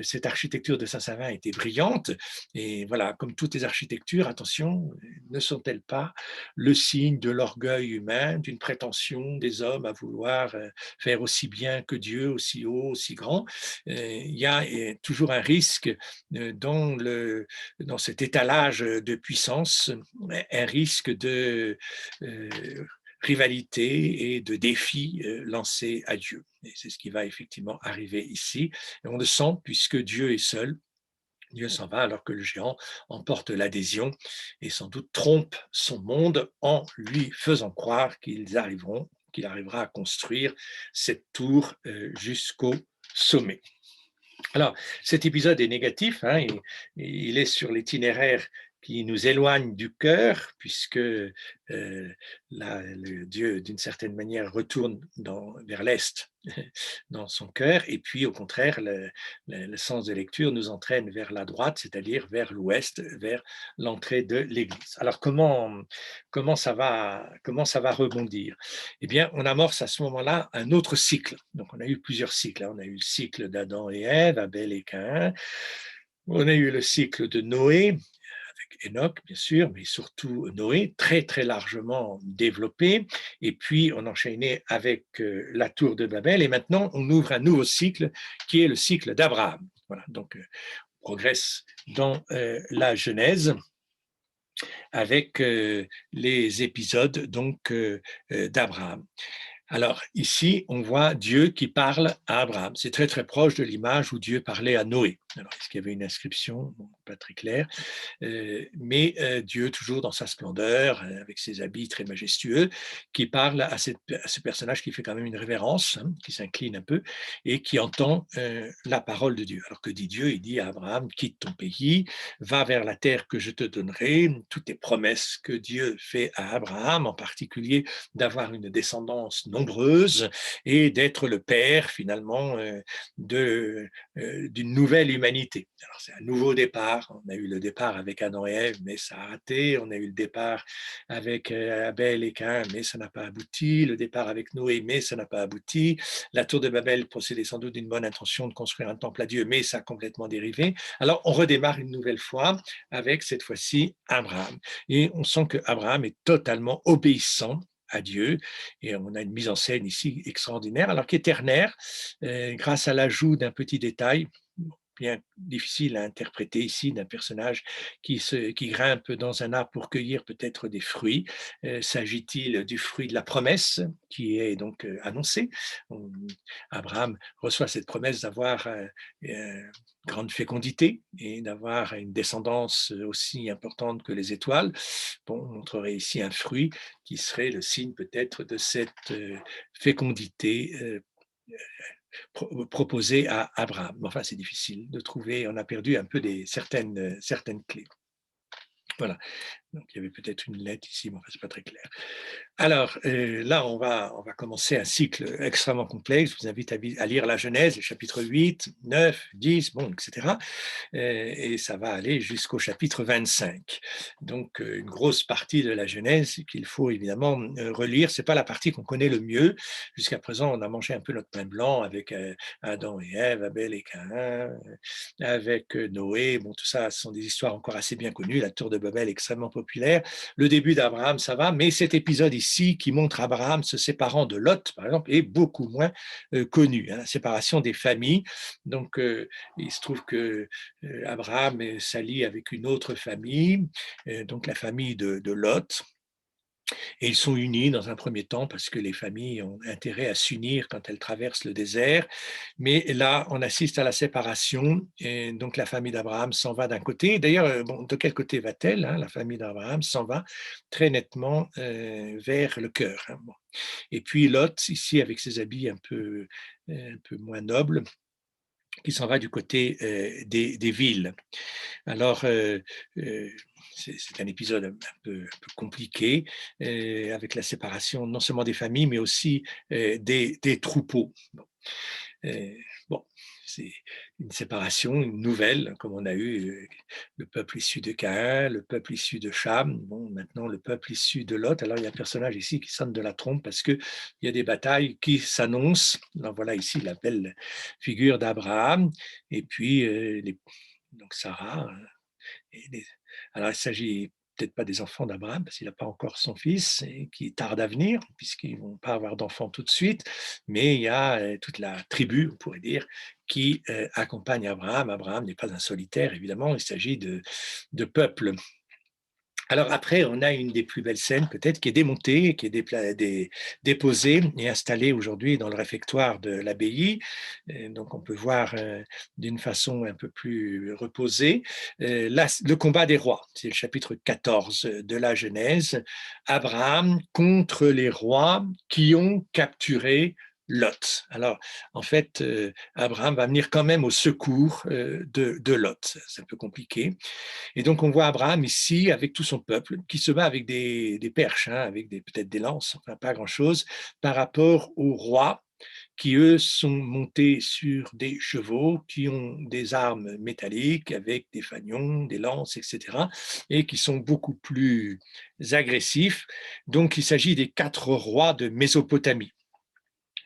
cette architecture de Saint-Savin était brillante et voilà, comme toutes les architectures, attention, ne sont-elles pas le signe de l'orgueil humain, d'une prétention des hommes à vouloir faire aussi bien que Dieu, aussi haut, aussi grand. Il y a toujours un risque dans cet étalage de puissance, un risque de rivalité et de défi lancé à Dieu. Et c'est ce qui va effectivement arriver ici. Et on le sent puisque Dieu est seul. Dieu s'en va alors que le géant emporte l'adhésion et sans doute trompe son monde en lui faisant croire qu'il arrivera à construire cette tour jusqu'au sommet. Alors, cet épisode est négatif, hein, il est sur l'itinéraire qui nous éloigne du cœur, puisque le Dieu, d'une certaine manière, retourne vers l'Est dans son cœur, et puis au contraire, le sens de lecture nous entraîne vers la droite, c'est-à-dire vers l'Ouest, vers l'entrée de l'Église. Alors, comment ça va rebondir? Eh bien, on amorce à ce moment-là un autre cycle. Donc, on a eu plusieurs cycles, hein. On a eu le cycle d'Adam et Ève, Abel et Caïn. On a eu le cycle de Noé, avec Enoch, bien sûr, mais surtout Noé, très, très largement développé. Et puis, on enchaînait avec la tour de Babel. Et maintenant, on ouvre un nouveau cycle qui est le cycle d'Abraham. Voilà, donc, on progresse dans la Genèse avec les épisodes donc d'Abraham. Alors ici, on voit Dieu qui parle à Abraham. C'est très très proche de l'image où Dieu parlait à Noé. Alors, est-ce qu'il y avait une inscription? Bon, pas très clair. Mais Dieu, toujours dans sa splendeur, avec ses habits très majestueux, qui parle à ce personnage qui fait quand même une révérence, hein, qui s'incline un peu, et qui entend la parole de Dieu. Alors que dit Dieu? Il dit à Abraham, quitte ton pays, va vers la terre que je te donnerai. Toutes les promesses que Dieu fait à Abraham, en particulier d'avoir une descendance nombreuse et d'être le père finalement d'une nouvelle humanité l'humanité. Alors c'est un nouveau départ, on a eu le départ avec Adam et Ève, mais ça a raté, on a eu le départ avec Abel et Caïn, mais ça n'a pas abouti, le départ avec Noé, mais ça n'a pas abouti, la tour de Babel procédait sans doute d'une bonne intention de construire un temple à Dieu, mais ça a complètement dérivé. Alors on redémarre une nouvelle fois avec cette fois-ci Abraham. Et on sent que Abraham est totalement obéissant à Dieu. Et on a une mise en scène ici extraordinaire, alors qui est ternaire, grâce à l'ajout d'un petit détail bien difficile à interpréter ici, d'un personnage qui grimpe dans un arbre pour cueillir peut-être des fruits. S'agit-il du fruit de la promesse qui est donc annoncée? Abraham reçoit cette promesse d'avoir grande fécondité et d'avoir une descendance aussi importante que les étoiles. Bon, on montrerait ici un fruit qui serait le signe peut-être de cette fécondité proposé à Abraham. Enfin, c'est difficile de trouver, on a perdu un peu certaines clés. Voilà. Donc, il y avait peut-être une lettre ici, mais enfin, ce n'est pas très clair. Alors, là, on va commencer un cycle extrêmement complexe. Je vous invite à lire la Genèse, les chapitres 8, 9, 10, bon, etc. Et ça va aller jusqu'au chapitre 25. Donc, une grosse partie de la Genèse qu'il faut évidemment relire. Ce n'est pas la partie qu'on connaît le mieux. Jusqu'à présent, on a mangé un peu notre pain blanc avec Adam et Ève, Abel et Caïn, avec Noé. Bon, tout ça, ce sont des histoires encore assez bien connues. La tour de Babel, extrêmement populaire. Le début d'Abraham, ça va. Mais cet épisode ici, qui montre Abraham se séparant de Lot, par exemple, est beaucoup moins connu. La séparation des familles. Donc, il se trouve que Abraham s'allie avec une autre famille, donc la famille de Lot, et ils sont unis dans un premier temps parce que les familles ont intérêt à s'unir quand elles traversent le désert. Mais là, on assiste à la séparation et donc la famille d'Abraham s'en va d'un côté. D'ailleurs, bon, de quel côté va-t-elle, hein? La famille d'Abraham s'en va très nettement vers le cœur. Hein. Bon. Et puis Lot, ici, avec ses habits un peu moins nobles, qui s'en va du côté des villes. Alors, c'est un épisode un peu compliqué, avec la séparation non seulement des familles, mais aussi des troupeaux. Bon, euh, bon, c'est une séparation, une nouvelle, comme on a eu le peuple issu de Caïn, le peuple issu de Cham, bon, maintenant le peuple issu de Lot. Alors il y a un personnage ici qui sonne de la trompe parce qu'il y a des batailles qui s'annoncent. Alors voilà ici la belle figure d'Abraham, et puis donc Sarah. Les... Alors, il s'agit peut-être pas des enfants d'Abraham, parce qu'il n'a pas encore son fils, et qui tarde à venir, puisqu'ils ne vont pas avoir d'enfants tout de suite, mais il y a toute la tribu, on pourrait dire, qui accompagne Abraham. Abraham n'est pas un solitaire, évidemment, il s'agit de peuples. Alors après, on a une des plus belles scènes peut-être qui est démontée, qui est déposée et installée aujourd'hui dans le réfectoire de l'abbaye. Donc on peut voir d'une façon un peu plus reposée. Là, le combat des rois, c'est le chapitre 14 de la Genèse. Abraham contre les rois qui ont capturé Lot. Alors, en fait, Abraham va venir quand même au secours de Lot. C'est un peu compliqué. Et donc, on voit Abraham ici avec tout son peuple qui se bat avec des perches, hein, avec peut-être des lances, enfin pas grand-chose, par rapport aux rois qui, eux, sont montés sur des chevaux, qui ont des armes métalliques avec des fanions, des lances, etc., et qui sont beaucoup plus agressifs. Donc, il s'agit des 4 rois de Mésopotamie.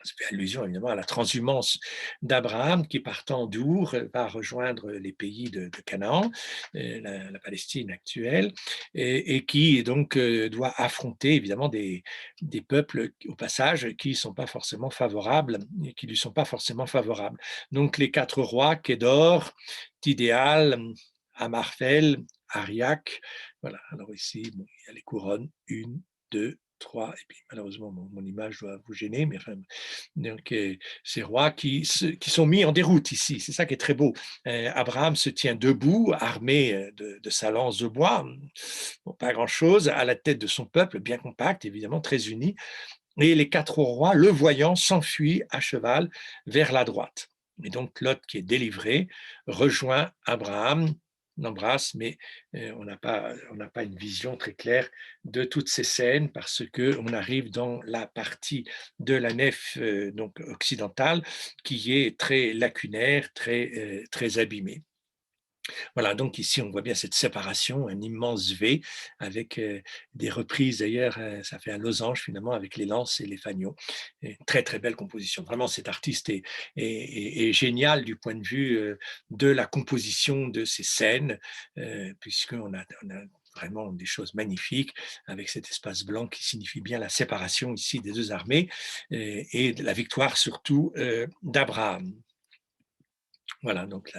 Ça fait allusion évidemment à la transhumance d'Abraham qui, partant d'Our, va rejoindre les pays de Canaan, la Palestine actuelle, et qui donc doit affronter évidemment des peuples au passage qui sont pas forcément favorables et qui lui sont pas forcément favorables. Donc les 4 rois, Kédor, Tidéal, Amarphel, Ariac, voilà. Alors ici, bon, il y a les couronnes, 1, 2, 3, et puis malheureusement mon image doit vous gêner, mais enfin, donc, ces rois qui sont mis en déroute ici, c'est ça qui est très beau. Abraham se tient debout, armé de sa lance de bois, bon, pas grand-chose, à la tête de son peuple, bien compact, évidemment, très uni, et les 4 rois, le voyant, s'enfuient à cheval vers la droite. Et donc Lot, qui est délivré, rejoint Abraham embrasse, mais on n'a pas une vision très claire de toutes ces scènes parce qu'on arrive dans la partie de la nef donc occidentale qui est très lacunaire, très abîmée. Voilà, donc ici, on voit bien cette séparation, un immense V avec des reprises d'ailleurs, ça fait un losange finalement avec les lances et les fanions. Et très, très belle composition. Vraiment, cet artiste est génial du point de vue de la composition de ces scènes, puisqu'on a vraiment des choses magnifiques avec cet espace blanc qui signifie bien la séparation ici des deux armées et de la victoire surtout d'Abraham. Voilà, donc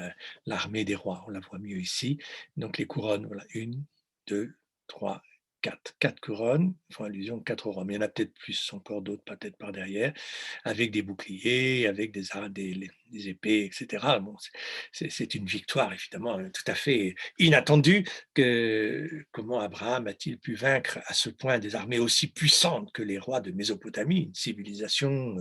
l'armée des rois, on la voit mieux ici. Donc les couronnes, voilà, une, deux, trois, quatre. Quatre couronnes font allusion aux quatre rois. Mais il y en a peut-être plus encore d'autres, peut-être par derrière, avec des boucliers, avec des épées, etc. Bon, c'est une victoire, évidemment, tout à fait inattendue. Comment Abraham a-t-il pu vaincre à ce point des armées aussi puissantes que les rois de Mésopotamie, une civilisation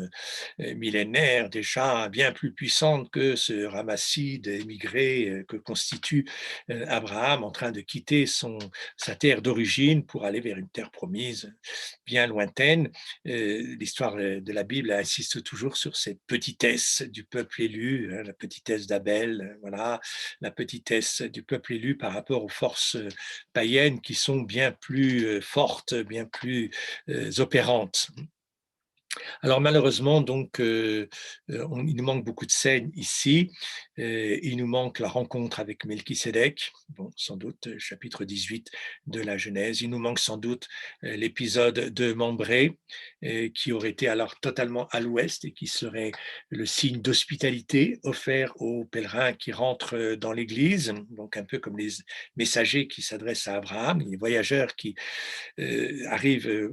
millénaire déjà bien plus puissante que ce ramassis d'émigrés que constitue Abraham en train de quitter sa terre d'origine pour aller vers une terre promise bien lointaine. L'histoire de la Bible insiste toujours sur cette petitesse du peuple élu, la petitesse d'Abel, voilà, la petitesse du peuple élu par rapport aux forces païennes qui sont bien plus fortes, bien plus opérantes. Alors malheureusement, donc, il nous manque beaucoup de scènes ici. Il nous manque la rencontre avec Melchisédek, bon, sans doute chapitre 18 de la Genèse. Il nous manque sans doute l'épisode de Mambré, qui aurait été alors totalement à l'ouest et qui serait le signe d'hospitalité offert aux pèlerins qui rentrent dans l'église, donc un peu comme les messagers qui s'adressent à Abraham, les voyageurs qui arrivent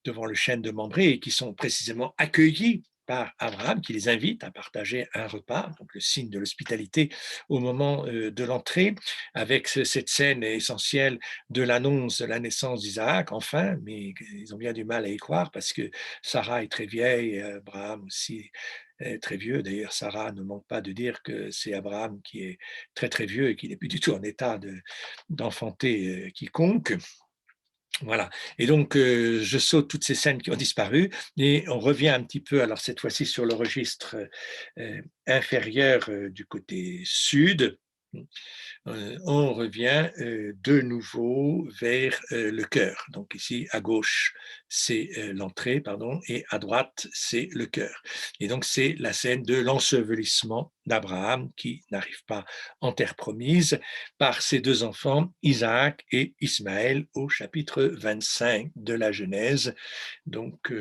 devant le chêne de Mambré et qui sont précisément accueillis par Abraham, qui les invite à partager un repas, donc le signe de l'hospitalité au moment de l'entrée, avec cette scène essentielle de l'annonce de la naissance d'Isaac, enfin, mais ils ont bien du mal à y croire parce que Sarah est très vieille, Abraham aussi est très vieux. D'ailleurs, Sarah ne manque pas de dire que c'est Abraham qui est très très vieux et qui n'est plus du tout en état d'enfanter quiconque. Voilà. Et donc, je saute toutes ces scènes qui ont disparu et on revient un petit peu, alors cette fois-ci sur le registre inférieur du côté sud. On revient de nouveau vers le chœur. Donc ici, à gauche, c'est l'entrée, pardon, et à droite, c'est le chœur. Et donc, c'est la scène de l'ensevelissement d'Abraham qui n'arrive pas en terre promise par ses deux enfants, Isaac et Ismaël, au chapitre 25 de la Genèse. Donc,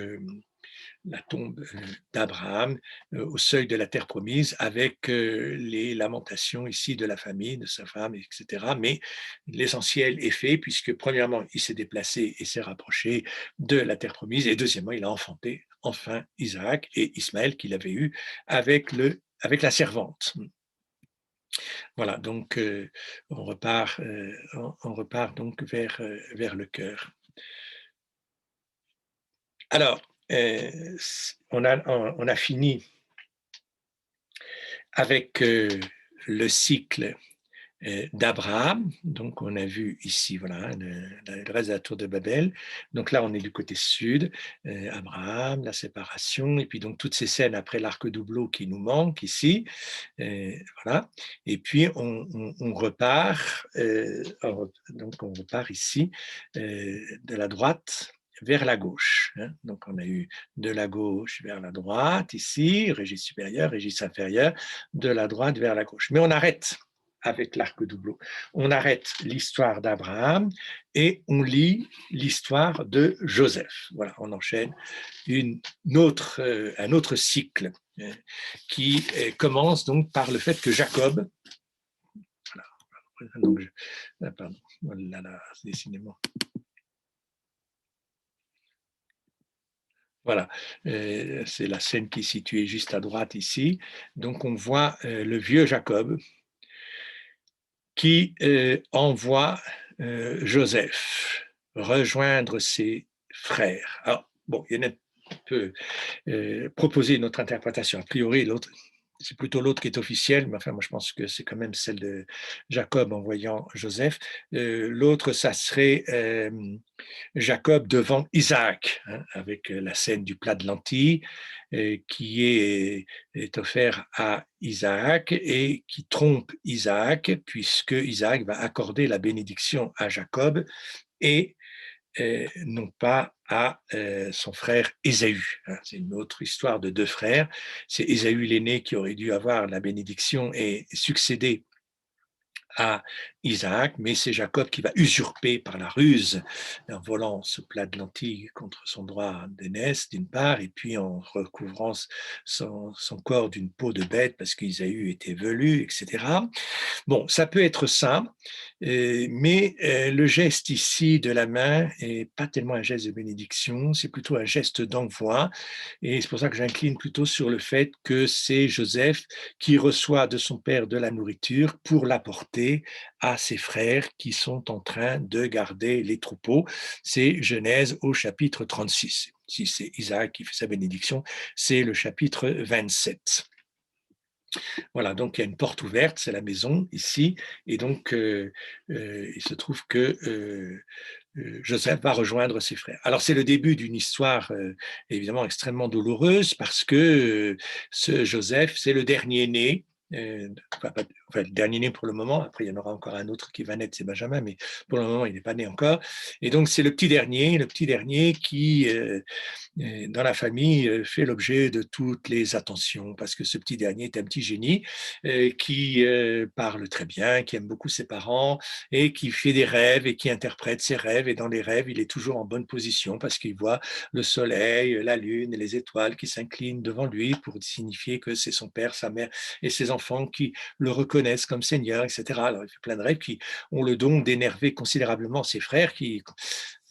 la tombe d'Abraham au seuil de la terre promise avec les lamentations ici de la famille, de sa femme, etc. Mais l'essentiel est fait puisque premièrement, il s'est déplacé et s'est rapproché de la terre promise et deuxièmement, il a enfanté enfin Isaac et Ismaël qu'il avait eu avec la servante. Voilà, donc on repart donc vers le cœur. Alors, on a fini avec le cycle d'Abraham. Donc, on a vu ici, voilà, le reste de la tour de Babel. Donc là, on est du côté sud. Abraham, la séparation, et puis donc toutes ces scènes après l'arc doubleau qui nous manquent ici. Voilà. Et puis, on repart, donc on repart ici de la droite vers la gauche. Hein. Donc, on a eu de la gauche vers la droite, ici, régis supérieur, régis inférieur, de la droite vers la gauche. Mais on arrête avec l'arc doubleau. On arrête l'histoire d'Abraham et on lit l'histoire de Joseph. Voilà, on enchaîne un autre cycle qui commence donc par le fait que Jacob, voilà, donc pardon, voilà, décidément. Voilà, c'est la scène qui est située juste à droite ici. Donc on voit le vieux Jacob qui envoie Joseph rejoindre ses frères. Alors, bon, il y en a un peu proposé une autre interprétation. A priori, l'autre c'est plutôt l'autre qui est officielle, mais enfin, moi je pense que c'est quand même celle de Jacob envoyant Joseph. L'autre, ça serait Jacob devant Isaac, hein, avec la scène du plat de lentilles qui est offert à Isaac et qui trompe Isaac, puisque Isaac va accorder la bénédiction à Jacob et non pas à son frère Ésaü. Hein. C'est une autre histoire de deux frères. C'est Ésaü l'aîné qui aurait dû avoir la bénédiction et succéder à Isaac, mais c'est Jacob qui va usurper par la ruse, en volant ce plat de lentilles contre son droit d'aînesse, d'une part, et puis en recouvrant son corps d'une peau de bête parce qu'Isaü était velu, etc. Bon, ça peut être ça, mais le geste ici de la main n'est pas tellement un geste de bénédiction, c'est plutôt un geste d'envoi, et c'est pour ça que j'incline plutôt sur le fait que c'est Joseph qui reçoit de son père de la nourriture pour l'apporter à ses frères qui sont en train de garder les troupeaux. C'est Genèse au chapitre 36. Si c'est Isaac qui fait sa bénédiction, c'est le chapitre 27. Voilà, donc il y a une porte ouverte, c'est la maison ici, et donc il se trouve que Joseph va rejoindre ses frères. Alors c'est le début d'une histoire évidemment extrêmement douloureuse parce que ce Joseph, c'est le dernier né. Le dernier né pour le moment, après il y en aura encore un autre qui va naître, c'est Benjamin, mais pour le moment il n'est pas né encore. Et donc c'est le petit dernier qui dans la famille fait l'objet de toutes les attentions parce que ce petit dernier est un petit génie qui parle très bien, qui aime beaucoup ses parents et qui fait des rêves et qui interprète ses rêves. Et dans les rêves, il est toujours en bonne position parce qu'il voit le soleil, la lune et les étoiles qui s'inclinent devant lui pour signifier que c'est son père, sa mère et ses enfants qui le reconnaissent comme Seigneur, etc. Alors il fait plein de rêves qui ont le don d'énerver considérablement ses frères qui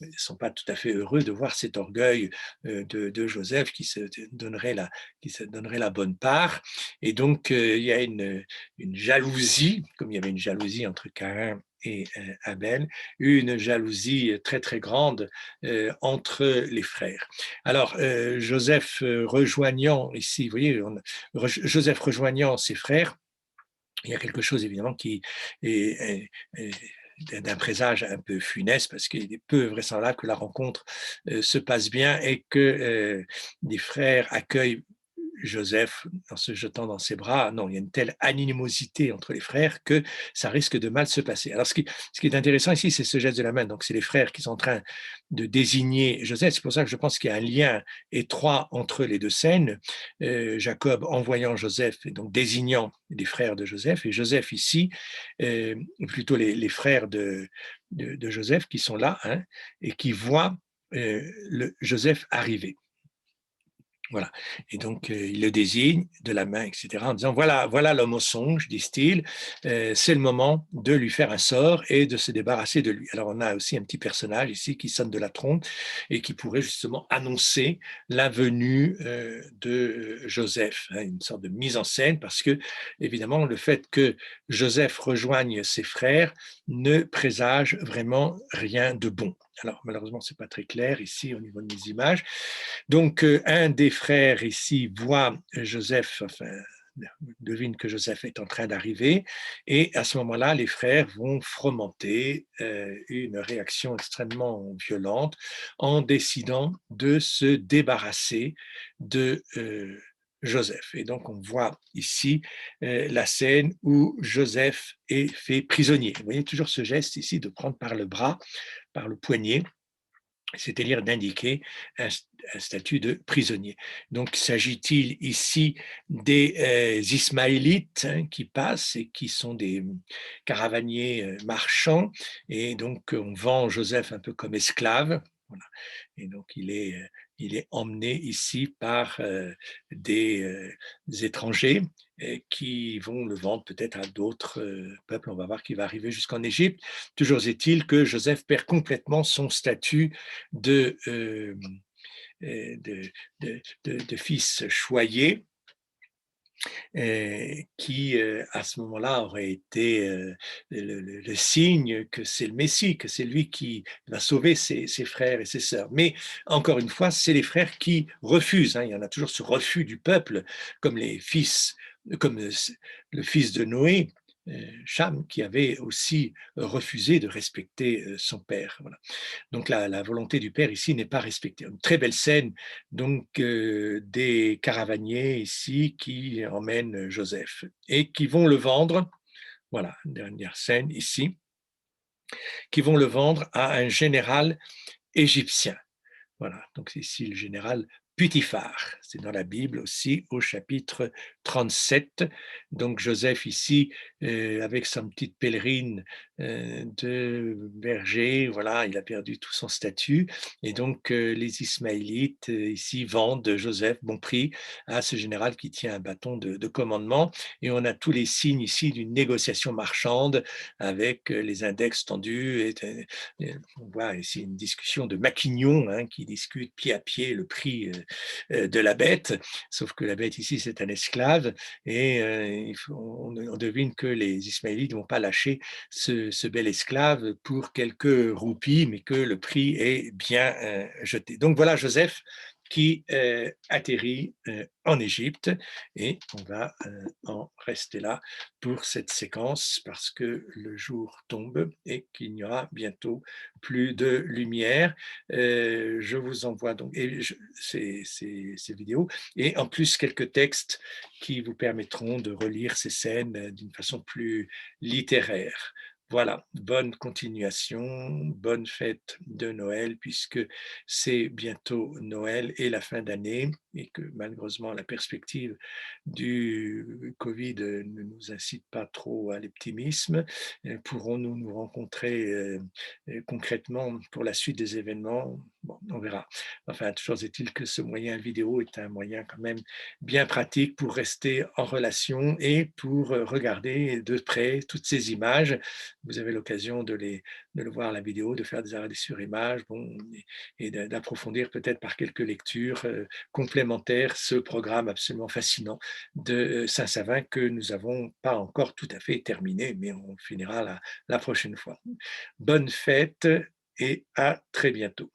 ne sont pas tout à fait heureux de voir cet orgueil de Joseph qui se donnerait la bonne part. Et donc, il y a une jalousie, comme il y avait une jalousie entre Caïn et Abel, une jalousie très très grande entre les frères. Alors, Joseph rejoignant ici, vous voyez, Joseph rejoignant ses frères, il y a quelque chose évidemment qui est d'un présage un peu funeste parce qu'il est peu vraisemblable que la rencontre se passe bien et que les frères accueillent Joseph en se jetant dans ses bras. Non, il y a une telle animosité entre les frères que ça risque de mal se passer. Alors, ce qui est intéressant ici, c'est ce geste de la main. Donc, c'est les frères qui sont en train de désigner Joseph. C'est pour ça que je pense qu'il y a un lien étroit entre les deux scènes. Jacob envoyant Joseph et donc désignant les frères de Joseph, et Joseph ici, plutôt les frères de Joseph qui sont là hein, et qui voient Joseph arriver. Voilà. Et donc, il le désigne de la main, etc., en disant, voilà l'homme au songe, disent-ils, c'est le moment de lui faire un sort et de se débarrasser de lui. Alors, on a aussi un petit personnage ici qui sonne de la trompe et qui pourrait justement annoncer la venue de Joseph, hein, une sorte de mise en scène, parce que, évidemment, le fait que Joseph rejoigne ses frères ne présage vraiment rien de bon. Alors, malheureusement, ce n'est pas très clair ici au niveau de mes images. Donc, un des frères ici voit Joseph, enfin, devine que Joseph est en train d'arriver, et à ce moment-là, les frères vont fomenter une réaction extrêmement violente en décidant de se débarrasser de Joseph. Et donc, on voit ici la scène où Joseph est fait prisonnier. Vous voyez toujours ce geste ici de prendre par le bras, par le poignet, c'est-à-dire d'indiquer un statut de prisonnier. Donc, s'agit-il ici des Ismaélites hein, qui passent et qui sont des caravaniers marchands, et donc on vend Joseph un peu comme esclave, voilà. Et donc il est emmené ici par des étrangers qui vont le vendre peut-être à d'autres peuples. On va voir qu'il va arriver jusqu'en Égypte. Toujours est-il que Joseph perd complètement son statut de, de, de fils choyé, qui à ce moment-là aurait été le signe que c'est le Messie, que c'est lui qui va sauver ses frères et ses sœurs. Mais encore une fois, c'est les frères qui refusent. Hein. Il y en a toujours ce refus du peuple, comme les fils comme le fils de Noé, Cham, qui avait aussi refusé de respecter son père. Voilà. Donc la volonté du père ici n'est pas respectée. Une très belle scène donc des caravaniers ici qui emmènent Joseph et qui vont le vendre. Voilà, une dernière scène ici, qui vont le vendre à un général égyptien. Voilà, donc c'est ici le général Putiphar. C'est dans la Bible aussi au chapitre 37. Donc Joseph ici, avec sa petite pèlerine de berger, voilà, il a perdu tout son statut. Et donc les Ismaélites ici vendent Joseph bon prix à ce général qui tient un bâton de commandement. Et on a tous les signes ici d'une négociation marchande avec les index tendus. On voit ici une discussion de maquignons hein, qui discutent pied à pied le prix de la bête, sauf que la bête ici c'est un esclave et on devine que les Ismaélites ne vont pas lâcher ce bel esclave pour quelques roupies, mais que le prix est bien jeté. Donc voilà Joseph qui atterrit en Égypte et on va en rester là pour cette séquence parce que le jour tombe et qu'il n'y aura bientôt plus de lumière. Je vous envoie donc ces vidéos et en plus quelques textes qui vous permettront de relire ces scènes d'une façon plus littéraire. Voilà, bonne continuation, bonne fête de Noël puisque c'est bientôt Noël et la fin d'année et que malheureusement la perspective du Covid ne nous incite pas trop à l'optimisme. Pourrons-nous nous rencontrer concrètement pour la suite des événements? Bon, on verra. Enfin, toujours est-il que ce moyen vidéo est un moyen quand même bien pratique pour rester en relation et pour regarder de près toutes ces images. Vous avez l'occasion de le voir la vidéo, de faire des arrêts sur image, bon, et d'approfondir peut-être par quelques lectures complémentaires ce programme absolument fascinant de Saint-Savin que nous n'avons pas encore tout à fait terminé, mais on finira la prochaine fois. Bonne fête et à très bientôt.